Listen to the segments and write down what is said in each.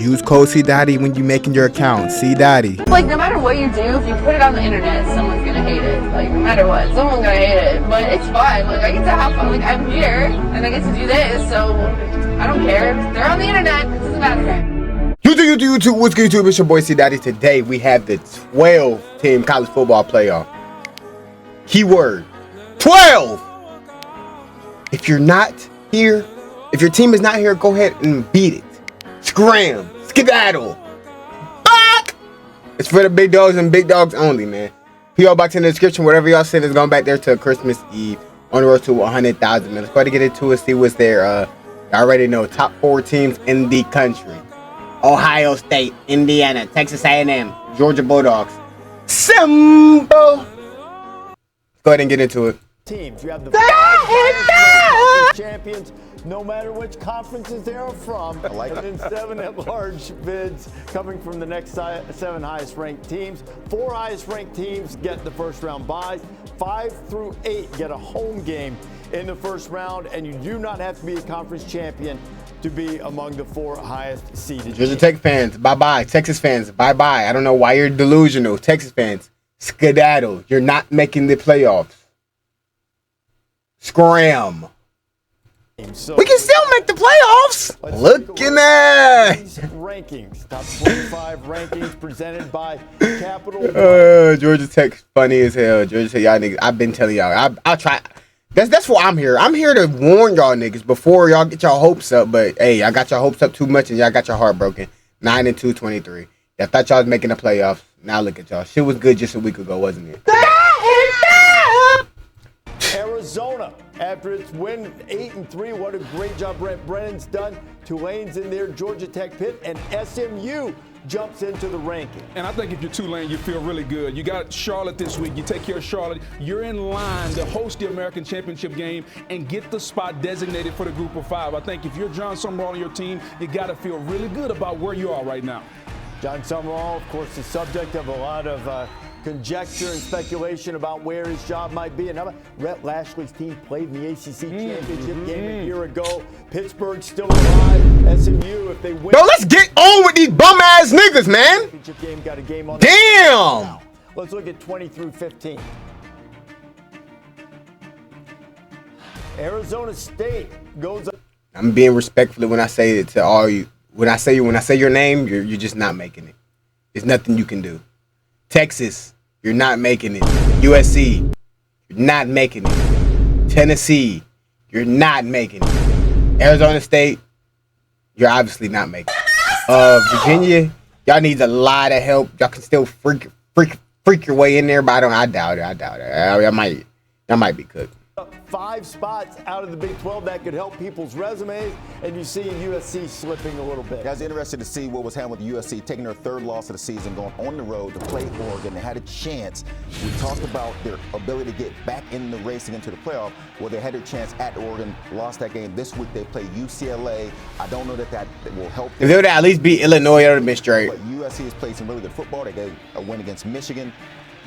Use code CDotty when you making your account. CDotty. Like, no matter what you do, if you put it on the internet, someone's gonna hate it. Like, no matter what, someone's gonna hate it. But it's fine. Like, I get to have fun. Like, I'm here, and I get to do this, so I don't care. They're on the internet. It doesn't matter. YouTube, what's good, YouTube? It's your boy CDotty. Today, we have the 12-team college football playoff. Keyword, 12! If you're not here, if your team is not here, go ahead and beat it. Scram, skedaddle, back! It's for the big dogs and big dogs only, man. P.O. box in the description. Whatever y'all send is going back there to Christmas Eve. On the road to 100,000, man. Let's try to get into it, see what's there. I already know top 4 teams in the country. Ohio State, Indiana, Texas A&M, Georgia Bulldogs. Simple. Let's go ahead and get into it. Teams, you have the champions, no matter which conferences they are from. And then 7 at-large bids coming from the next 7 highest-ranked teams. 4 highest-ranked teams get the first-round byes. 5 through 8 get a home game in the first round, and you do not have to be a conference champion to be among the 4 highest seeded. Georgia Tech fans, bye-bye. Texas fans, bye-bye. I don't know why you're delusional. Texas fans, skedaddle. You're not making the playoffs. Scram. So we can still make the playoffs. Looking at rankings, top 25 rankings presented by Capital. Georgia Tech's funny as hell. Georgia Tech, y'all niggas. I've been telling y'all. I'll try. That's why I'm here. I'm here to warn y'all niggas before y'all get y'all hopes up. But hey, I got y'all hopes up too much and y'all got your heart broken. 9-2, 23. I thought y'all was making the playoffs. Now look at y'all. Shit was good just a week ago, wasn't it? Arizona, after its win 8-3, what a great job Brent Brennan's done. Tulane's in there, Georgia Tech pit, and SMU jumps into the ranking. And I think if you're Tulane, you feel really good. You got Charlotte this week. You take care of Charlotte. You're in line to host the American Championship game and get the spot designated for the Group of 5. I think if you're John Summerall on your team, you got to feel really good about where you are right now. John Summerall, of course, the subject of a lot of conjecture and speculation about where his job might be. And how about Rhett Lashley's team played in the ACC championship game a year ago. Pittsburgh still alive. SMU, if they win. Yo, let's get on with these bum ass niggas, man. Championship game got a game on. Damn. Let's look at 20 through 15. Arizona State goes up. I'm being respectful when I say it to all you. When I say your name, you're just not making it. There's nothing you can do. Texas, you're not making it. USC, you're not making it. Tennessee, you're not making it. Arizona State, you're obviously not making it. Virginia, y'all need a lot of help. Y'all can still freak your way in there, but I doubt it. That might be cooked. 5 spots out of the Big 12 that could help people's resumes, and you see USC slipping a little bit. I was interested to see what was happening with USC taking their 3rd loss of the season, going on the road to play Oregon. They had a chance. We talked about their ability to get back in the race to get into the playoff. Well, they had their chance at Oregon, lost that game. This week they play UCLA. I don't know that will help them. If they would at least beat Illinois, that would have been straight. But USC has played some really good football. They got a win against Michigan.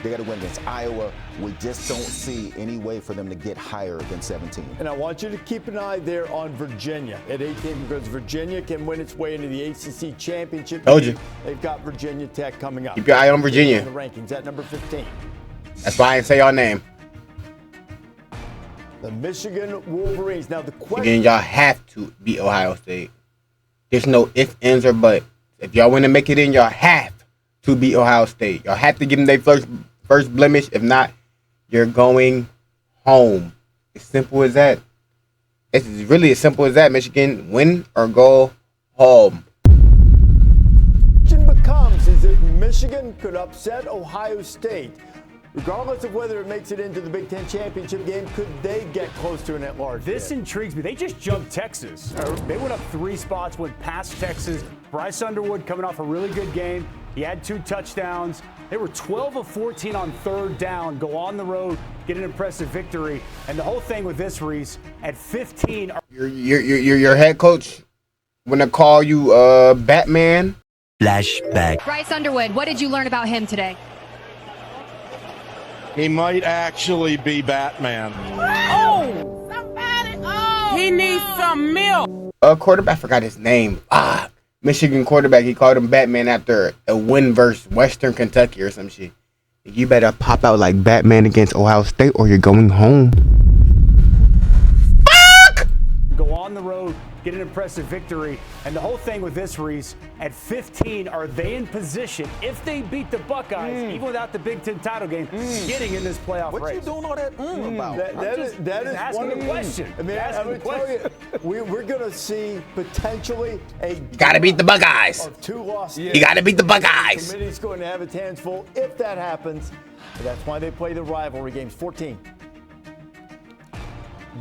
They got to win against Iowa. We just don't see any way for them to get higher than 17. And I want you to keep an eye there on Virginia at 18 because Virginia can win its way into the ACC championship. Told you. They've got Virginia Tech coming up. Keep your eye on Virginia. In the rankings at number 15. That's why I didn't say y'all name. The Michigan Wolverines. Now the question. Again, y'all have to beat Ohio State. There's no ifs, ands, or buts. If y'all want to make it in, y'all have to beat Ohio State. Y'all have to give them their first blemish. If not, you're going home. As simple as that. It's really as simple as that. Michigan, win or go home. The question becomes is if Michigan could upset Ohio State, regardless of whether it makes it into the Big Ten championship game, could they get close to an at-large? This intrigues me. They just jumped Texas. They went up 3 spots, went past Texas. Bryce Underwood coming off a really good game. He had 2 touchdowns. They were 12 of 14 on 3rd down, go on the road, get an impressive victory. And the whole thing with this, Reese, at 15. Your head coach, when I call you Batman. Flashback. Bryce Underwood, what did you learn about him today? He might actually be Batman. Oh! Somebody! Oh! He needs some milk. Quarterback, I forgot his name. Michigan quarterback. He called him Batman after a win versus Western Kentucky or some shit. You better pop out like Batman against Ohio State or you're going home. Fuck! Go on the road, get an impressive victory. And the whole thing with this, Reese, at 15, are they in position, if they beat the Buckeyes, even without the Big Ten title game, getting in this playoff What race? you doing all that about? That is asking one of a question. I mean, I would tell you, we're going to see potentially a Gotta beat the Buckeyes. of 2 losses. You gotta beat the Buckeyes. The committee's going to have its hands full if that happens. That's why they play the rivalry games. 14.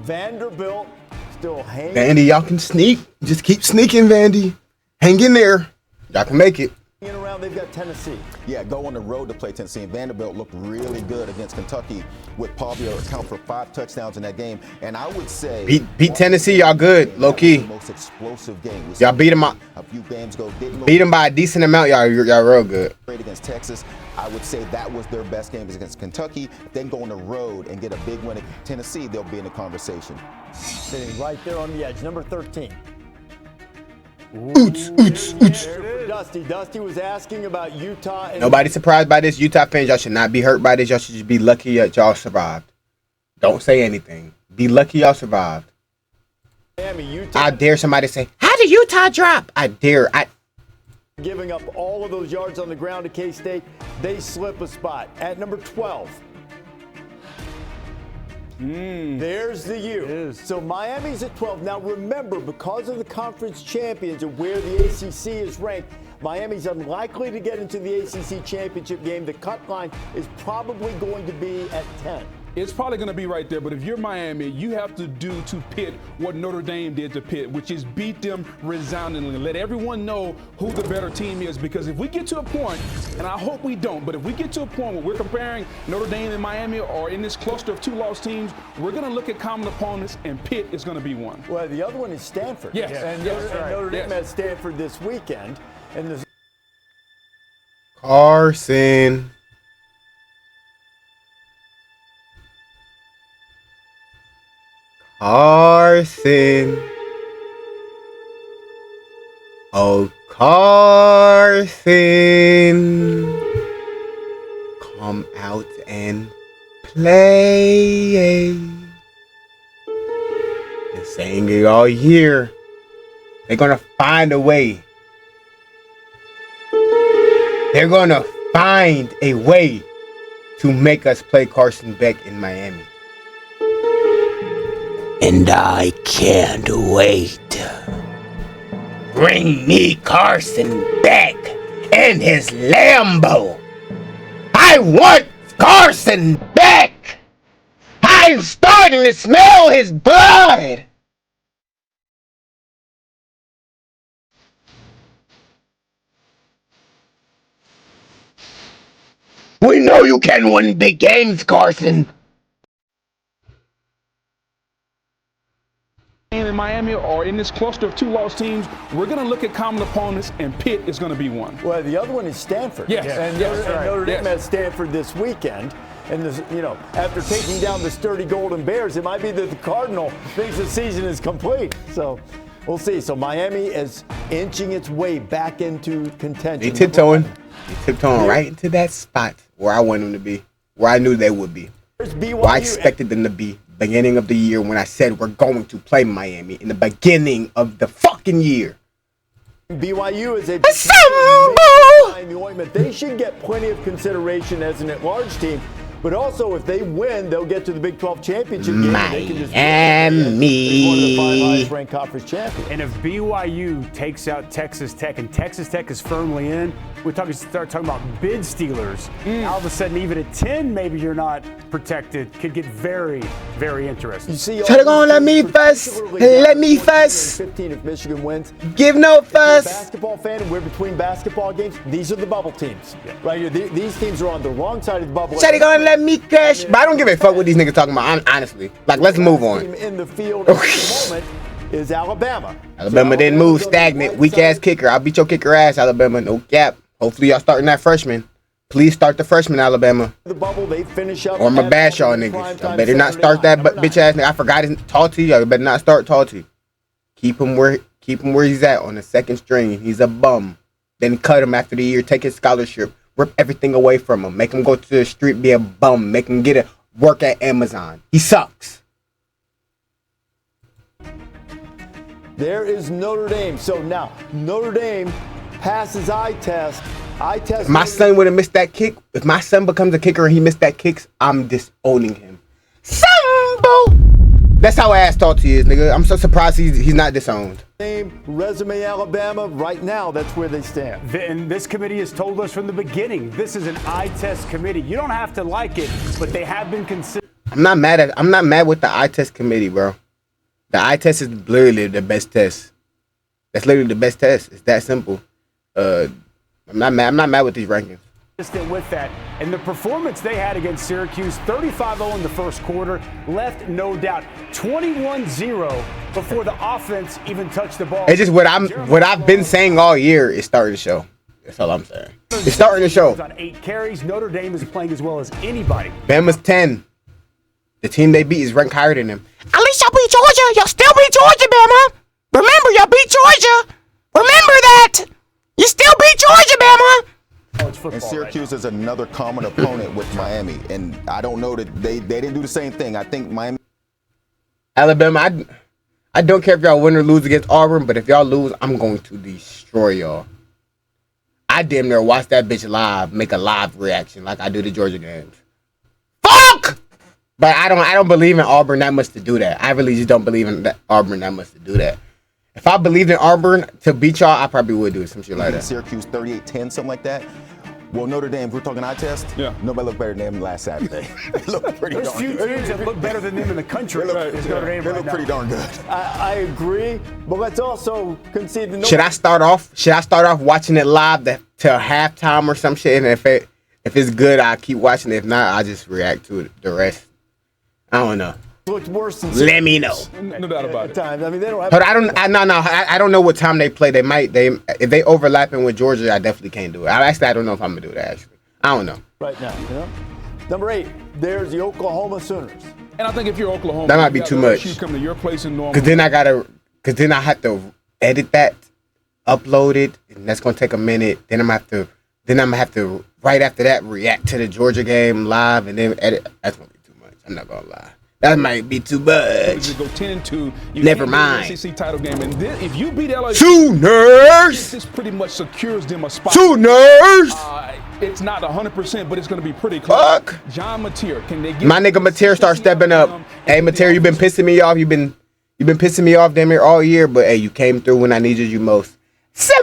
Vanderbilt still hanging. Vandy, y'all can sneak. Just keep sneaking, Vandy. Hang in there. Y'all can make it. Around, they've got Tennessee. Yeah, go on the road to play Tennessee. And Vanderbilt looked really good against Kentucky with Pavia account for 5 touchdowns in that game. And I would say Beat Tennessee, y'all good, low key. The most explosive game. Y'all beat them a few games ago. Beat them by a decent amount, y'all real good. Against Texas, I would say that was their best game against Kentucky. Then go on the road and get a big win against Tennessee, they'll be in the conversation. Sitting right there on the edge, number 13. Oots. Dusty was asking about Utah. And Nobody surprised by this. Utah fans, y'all should not be hurt by this. Y'all should just be lucky that y'all survived. Don't say anything. Be lucky y'all survived. Miami, Utah. I dare somebody to say, how did Utah drop? I dare. Giving up all of those yards on the ground to K-State. They slip a spot at number 12. There's the U. So Miami's at 12. Now remember, because of the conference champions and where the ACC is ranked, Miami's unlikely to get into the ACC championship game. The cut line is probably going to be at 10. It's probably going to be right there, but if you're Miami, you have to do to Pitt what Notre Dame did to Pitt, which is beat them resoundingly. Let everyone know who the better team is, because if we get to a point, and I hope we don't, but if we get to a point where we're comparing Notre Dame and Miami or in this cluster of 2 lost teams, we're going to look at common opponents, and Pitt is going to be one. Well, the other one is Stanford. Yes. And Notre Dame has Stanford this weekend. And the Carson. Oh, Carson. Come out and play. Been saying it all year. They're going to find a way. They're going to find a way to make us play Carson Beck in Miami. And I can't wait. Bring me Carson Beck and his Lambo. I want Carson Beck. I'm starting to smell his blood. We know you can win big games, Carson. In Miami or in this cluster of 2 lost teams, we're going to look at common opponents, and Pitt is going to be one. Well, the other one is Stanford. Yes. And Yes. Notre Dame Yes. has Stanford this weekend. And this, after taking down the sturdy Golden Bears, it might be that the Cardinal thinks the season is complete. So we'll see. So Miami is inching its way back into contention. They tiptoeing right into that spot where I wanted them to be, where I knew they would be, where I expected them to be. Beginning of the year when I said we're going to play Miami in the beginning of the fucking year. BYU is a the ointment. They should get plenty of consideration as an at-large team. But also, if they win, they'll get to the Big 12 championship game. Miami. They can just one of the 5 highest-ranked conference champions. And if BYU takes out Texas Tech and Texas Tech is firmly in, we start talking about bid stealers. All of a sudden, even at 10, maybe you're not protected. Could get very, very interesting. You see, Try to go on, let me fuss. Let me fuss. 15 if Michigan wins. Give no If you're a fuss. basketball fan and we're between basketball games, these are the bubble teams. Right here. These teams are on the wrong side of the bubble. Try to go and let me crash. But I don't give a fuck what these niggas talking about, honestly. Like, let's move Team on. in the field at the moment is Alabama. Alabama didn't move, stagnant, weak ass kicker. I'll beat your kicker ass, Alabama. No cap. Hopefully y'all starting that freshman. Please start the freshman, Alabama. The bubble, they finish up. Or I'ma bash y'all niggas. Y'all better not start that bitch ass nigga. I forgot his Talty. Y'all better not start Talty. Keep him Keep him where he's at on the second string. He's a bum. Then cut him after the year. Take his scholarship. Rip everything away from him. Make him go to the street, be a bum. Make him get a work at Amazon. He sucks. There is Notre Dame. So now Notre Dame passes eye test. If my son would have missed that kick, if my son becomes a kicker and he missed that kick, I'm disowning him. Sambo! That's how ass talk he is, nigga. I'm so surprised he's not disowned. Resume Alabama, right now, that's where they stand. And this committee has told us from the beginning, this is an eye test committee. You don't have to like it, but they have been considered. I'm not mad with the eye test committee, bro. The eye test is literally the best test. That's literally the best test. It's that simple. I'm not mad with these rankings. With that, and the performance they had against Syracuse, 35-0 in the first quarter, left no doubt. 21-0 before the offense even touched the ball. It's just what I've been saying all year is starting to show. That's all I'm saying. It's starting to show. On 8 carries, Notre Dame is playing as well as anybody. Bama's 10. The team they beat is ranked higher than them. At least y'all beat Georgia. Y'all still beat Georgia, Bama. Remember, y'all beat Georgia. Remember that. You still beat Georgia, Bama. And Syracuse is another common opponent with Miami. And I don't know that they didn't do the same thing. I think Miami. Alabama, I don't care if y'all win or lose against Auburn, but if y'all lose, I'm going to destroy y'all. I damn near watch that bitch live, make a live reaction like I do the Georgia games. Fuck! But I don't believe in Auburn that much to do that. I really just don't believe in Auburn that much to do that. If I believed in Auburn to beat y'all, I probably would do some shit like that. Syracuse 38-10, something like that. Well, Notre Dame, if we're talking eye test, nobody looked better than them last Saturday. They look pretty darn good. There's few teams that look better than them in the country. They look pretty darn good. I agree, but let's also concede the. Should I start off watching it live till halftime or some shit? And if it's good, I'll keep watching it. If not, I'll just react to it, the rest. I don't know. Looked worse than Let me know. No doubt about it. Times. I mean, they don't have. But I don't know what time they play. If they overlapping with Georgia, I definitely can't do it. I don't know if I'm gonna do that. Actually, I don't know. Right now, Number 8, there's the Oklahoma Sooners. And I think if you're Oklahoma, that might be too much. You come to your place in Norman. Because then I have to edit that, upload it, and that's gonna take a minute. Then I'm gonna have to right after that react to the Georgia game live and then edit. That's gonna be too much. I'm not gonna lie. That might be too much. You go 10-2. Never mind. SEC title game, and then if you beat LSU, Sooners, this pretty much secures them a spot. Sooners. It's not 100%, but it's going to be pretty close. Fuck. John Mateer, can they get my nigga Mateer start stepping up? Hey Mateer, you've been pissing me off. You've been pissing me off damn near all year, but hey, you came through when I needed you most. Shout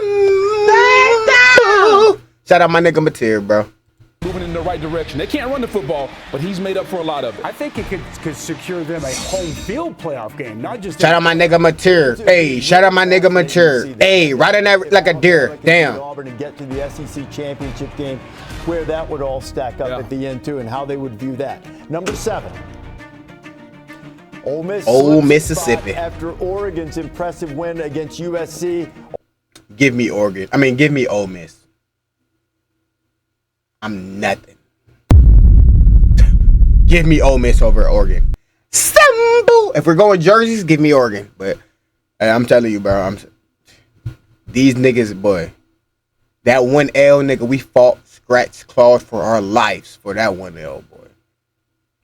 out my nigga Mateer, bro. Moving in the right direction. They can't run the football, but he's made up for a lot of it. I think it could secure them a home field playoff game, not just. Shout out my nigga Mateer. Hey, shout out my nigga Mateer. Hey, right on that like a deer. Damn. Auburn to get to the SEC championship game, where that would all stack up at the end too, and how they would view that. Number 7. Ole Miss. Ole Mississippi. After Oregon's impressive win against USC. Give me Oregon. I mean, give me Ole Miss. I'm nothing. Give me Ole Miss over Oregon. Simple. If we're going jerseys, give me Oregon. But I'm telling you, bro, these niggas, boy, that 1L, nigga, we fought, scratched, clawed for our lives for that 1L, boy.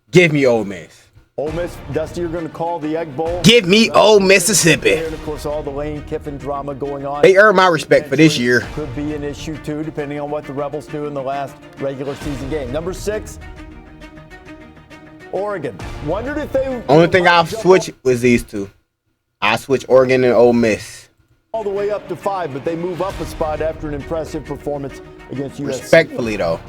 Give me Ole Miss. Ole Miss, Dusty, you're going to call the Egg Bowl. Give me Ole Mississippi. And of course, all the Lane Kiffin drama going on. They earned my respect for this year. Could be an issue too, depending on what the Rebels do in the last regular season game. Number 6, Oregon. Wondered if they. Only thing I'll switch was these two. I switch Oregon and Ole Miss. All the way up to 5, but they move up a spot after an impressive performance against USC. Respectfully, though.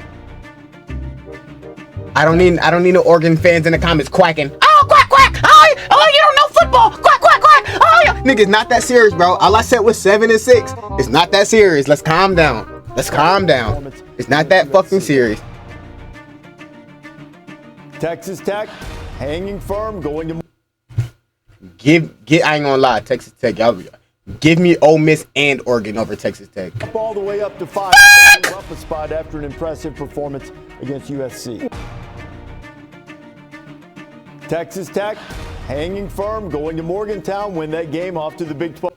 I don't need no Oregon fans in the comments quacking. Oh, quack, quack. Oh, you don't know football. Quack, quack, quack. Oh, yeah. Nigga, it's not that serious, bro. All I said was 7 and 6. It's not that serious. Let's calm down. Let's calm down. It's not that fucking serious. Texas Tech, hanging firm, going to. I ain't gonna lie, Texas Tech, y'all. Give me Ole Miss and Oregon over Texas Tech. Up all the way up to 5. Move up a spot after an impressive performance against USC. Texas Tech, hanging firm, going to Morgantown, win that game off to the Big 12.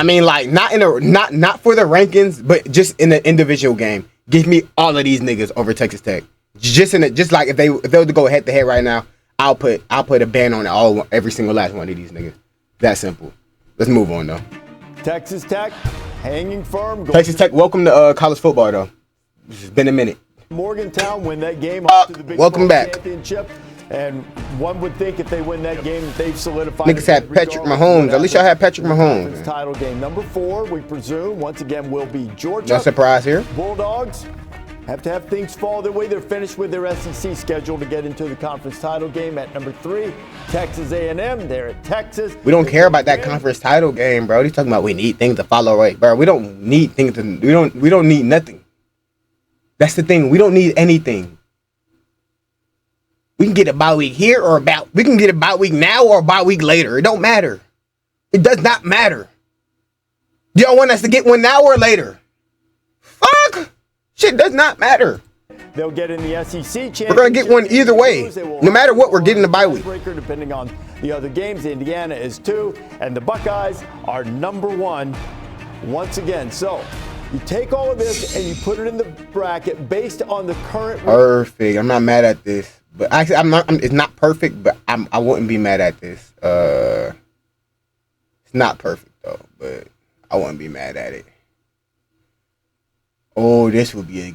I mean, like not for the rankings, but just in the individual game. Give me all of these niggas over Texas Tech. Just like if they were to go head to head right now, I'll put a ban on every single last one of these niggas. That simple. Let's move on though. Texas Tech hanging firm. Texas Tech, welcome to college football though. It's been a minute. Morgantown win that game up to the Big welcome 12 back. Championship. And one would think if they win that game, they've solidified. Niggas had Patrick Mahomes. At least y'all had Patrick Mahomes. Title game number 4, we presume, once again, will be Georgia. No surprise here. Bulldogs have to have things fall their way. They're finished with their SEC schedule to get into the conference title game at number 3. Texas A&M, they're at Texas. We don't care about that conference title game, bro. He's talking about we need things to follow right, bro. We don't need things to. We don't need nothing. That's the thing. We don't need anything. We can get a bye week here we can get a bye week now or a bye week later. It don't matter. It does not matter. Y'all want us to get one now or later? Fuck. Shit does not matter. They'll get in the SEC championship. We're going to get one either way. No matter what, we're getting the bye week. Depending on the other games, Indiana is 2, and the Buckeyes are number 1 once again. So you take all of this and you put it in the bracket based on the current. Perfect. I'm not mad at this. But actually, it's not perfect, but I wouldn't be mad at this. It's not perfect though, but I wouldn't be mad at it. Oh, this would be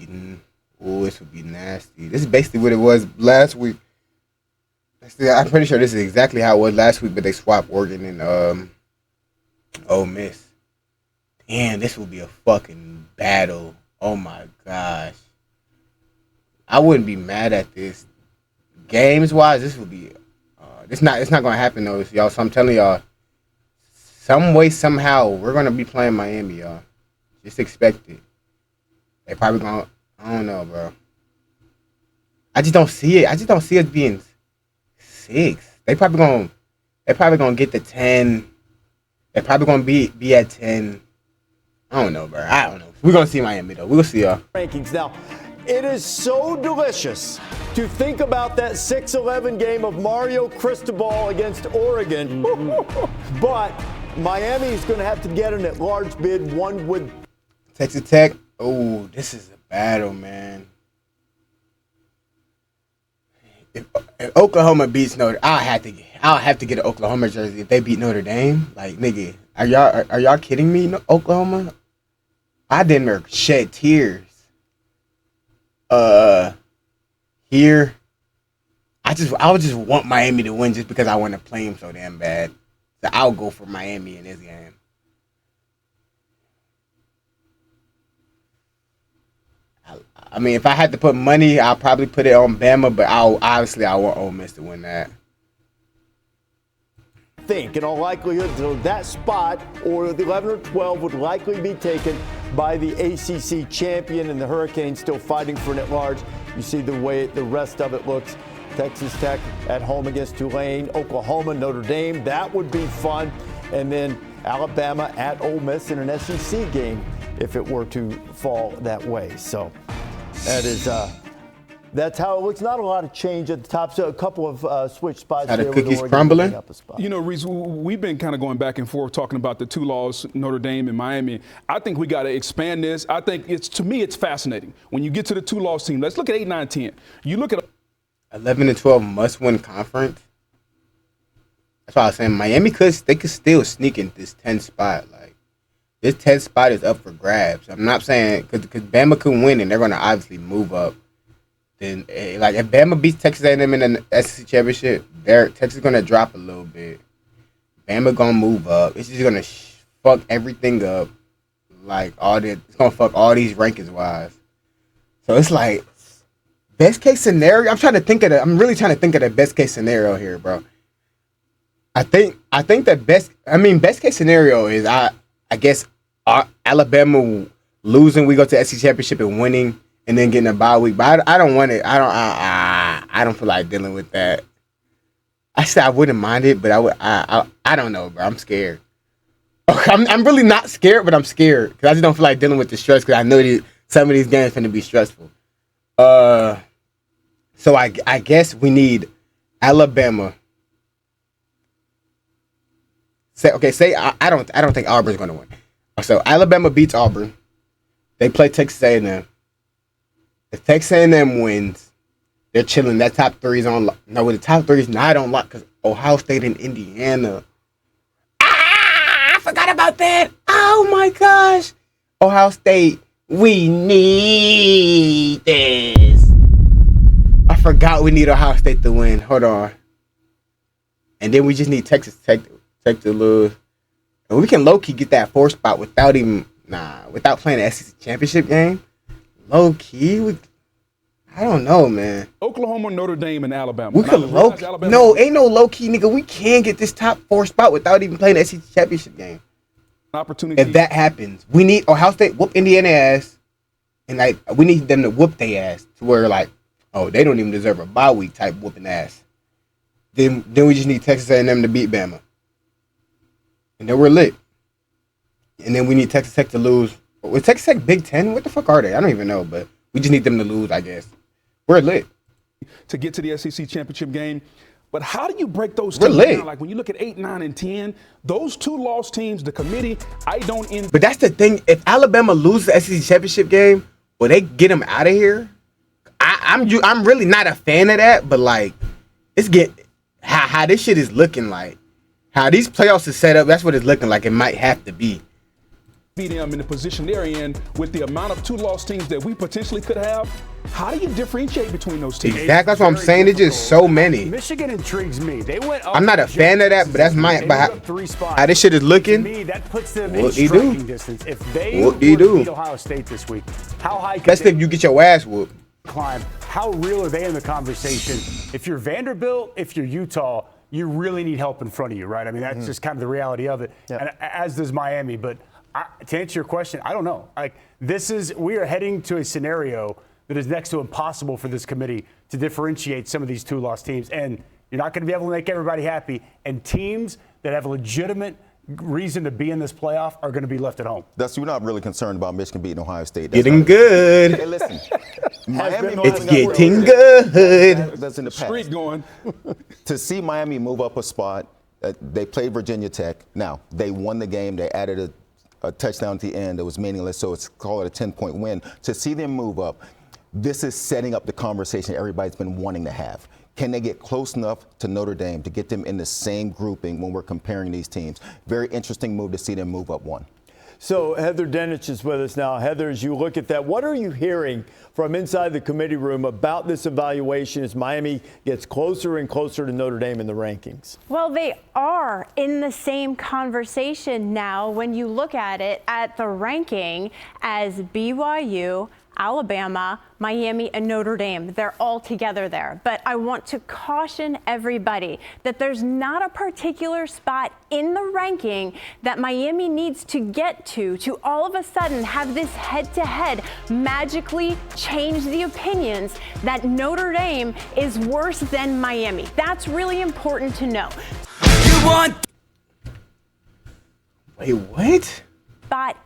nasty. This is basically what it was last week. I'm pretty sure this is exactly how it was last week, but they swapped Oregon and Ole Miss. Damn, this will be a fucking battle. Oh my gosh. I wouldn't be mad at this. Games wise, this would be it's not gonna happen though, y'all. So I'm telling y'all, some way, somehow, we're gonna be playing Miami, y'all. Just expect it. They probably gonna, I don't know, bro. I just don't see it. I just don't see it being 6. They probably gonna get to 10. They're probably gonna be at 10. I don't know, bro. I don't know. We're gonna see Miami though. We'll see y'all. Rankings now. It is so delicious to think about that 6-11 game of Mario Cristobal against Oregon. But Miami is going to have to get an at-large bid. One would. Texas Tech. Oh, this is a battle, man. If Oklahoma beats Notre, I'll have to get an Oklahoma jersey if they beat Notre Dame. Like, nigga, are y'all kidding me? Oklahoma? I didn't shed tears. Here, I would just want Miami to win just because I want to play them so damn bad. So I'll go for Miami in this game. I mean, if I had to put money, I'll probably put it on Bama, but I want Ole Miss to win that. In all likelihood, so that spot or the 11 or 12 would likely be taken by the ACC champion, and the Hurricanes still fighting for an at-large. You see the way the rest of it looks. Texas Tech at home against Tulane, Oklahoma, Notre Dame. That would be fun. And then Alabama at Ole Miss in an SEC game if it were to fall that way. So that is that's how it looks. Not a lot of change at the top. So a couple of switch spots. How the cookies crumbling? You know, Reese, we've been kind of going back and forth talking about the 2 losses, Notre Dame and Miami. I think we got to expand this. I think to me, it's fascinating. When you get to the 2-loss team, let's look at 8, 9, 10. You look at 11 and 12 must-win conference. That's why I was saying Miami could still sneak in this 10 spot. Like, this 10 spot is up for grabs. I'm not saying because Bama could win and they're going to obviously move up. Then, like, if Bama beats Texas A&M in the SEC championship, Texas is gonna drop a little bit. Bama gonna move up. It's just gonna fuck everything up. Like it's gonna fuck all these rankings wise. So it's like best case scenario. I'm really trying to think of the best case scenario here, bro. I think the best case scenario is I guess Alabama losing, we go to the SEC championship and winning. And then getting a bye week, but I don't want it. I don't feel like dealing with that. I said I wouldn't mind it, but I don't know, bro. I'm scared. I'm really not scared, but I'm scared because I just don't feel like dealing with the stress because I know some of these games are going to be stressful. So I guess we need Alabama I don't think Auburn's going to win. So Alabama beats Auburn. They play Texas A&M. If Texas A&M wins, they're chilling. That top three is on. No, the top three is not on lock because Ohio State and Indiana. I forgot about that. Oh my gosh, Ohio State, we need this. I forgot we need Ohio State to win. Hold on, and then we just need Texas Tech to lose. And we can low key get that 4th spot without playing the SEC championship game. Low key, I don't know, man. Oklahoma, Notre Dame, and Alabama. We could low key. No, ain't no low key, nigga. We can get this top 4 spot without even playing the SEC championship game. Opportunity. If that happens, we need Ohio State whoop Indiana ass, and like we need them to whoop their ass to where like, oh, they don't even deserve a bye week type whooping ass. Then we just need Texas A&M to beat Bama. And then we're lit. And then we need Texas Tech to lose. Was Texas Tech Big Ten? What the fuck are they? I don't even know, but we just need them to lose, I guess. We're lit. To get to the SEC championship game. But how do you break those We're teams lit. down? Like when you look at 8, 9, and 10, those 2 lost teams, the committee, I don't envy. But that's the thing. If Alabama loses the SEC championship game, will they get them out of here? I'm really not a fan of that, but like, it's how this shit is looking like. How these playoffs is set up, that's what it's looking like. It might have to be. Be them in the position they're in with the amount of 2 lost teams that we potentially could have. How do you differentiate between those teams? Exactly, that's what I'm saying. It's just so many. Michigan intrigues me. They went up. I'm not a fan of that, but that's my. But how this shit is looking. To me, that puts them in striking distance. If they beat Ohio State this week, how high? Especially if you get your ass whooped. Climb. How real are they in the conversation? If you're Vanderbilt, if you're Utah, you really need help in front of you, right? I mean, that's just kind of the reality of it. Yep. And as does Miami. But to answer your question, I don't know. Like we are heading to a scenario that is next to impossible for this committee to differentiate some of these 2 lost teams. And you're not going to be able to make everybody happy. And teams that have a legitimate reason to be in this playoff are going to be left at home. We're not really concerned about Michigan beating Ohio State. Getting good. Hey, listen. Miami it's getting good. That's in the past. Street going. To see Miami move up a spot, they played Virginia Tech. Now, they won the game. They added a touchdown at the end that was meaningless, so it's called a 10-point win. To see them move up, this is setting up the conversation everybody's been wanting to have. Can they get close enough to Notre Dame to get them in the same grouping when we're comparing these teams? Very interesting move to see them move up 1. So Heather Denich is with us now. Heather, as you look at that, what are you hearing from inside the committee room about this evaluation as Miami gets closer and closer to Notre Dame in the rankings? Well, they are in the same conversation now when you look at it at the ranking as BYU, Alabama, Miami, and Notre Dame. They're all together there. But I want to caution everybody that there's not a particular spot in the ranking that Miami needs to get to all of a sudden have this head-to-head magically change the opinions that Notre Dame is worse than Miami. That's really important to know. Wait, what? Spot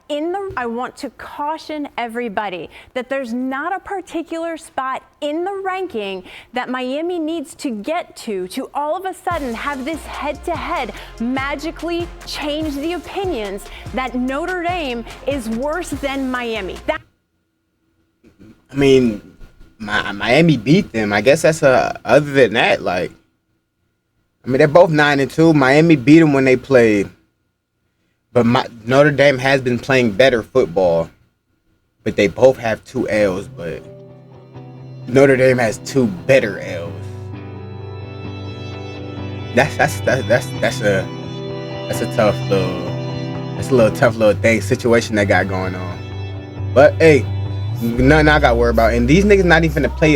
I want to caution everybody that there's not a particular spot in the ranking that Miami needs to get to all of a sudden have this head-to-head magically change the opinions that Notre Dame is worse than Miami. I mean, Miami beat them. I guess that's other than that, like, I mean, they're both 9-2. Miami beat them when they played. But Notre Dame has been playing better football, but they both have 2 L's. But Notre Dame has 2 better L's. That's a tough little thing situation they got going on. But hey, nothing I got to worry about. And these niggas not even to play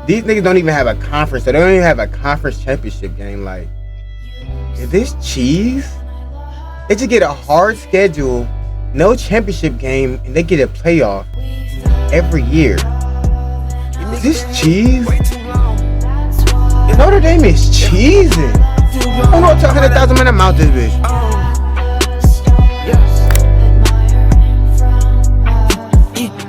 these niggas don't even have a conference. They don't even have a conference championship game. Like, is this cheese? They just get a hard schedule, no championship game, and they get a playoff every year. Is this cheese? Notre Dame is cheesing. Who knows 100,000 men mouth this bitch?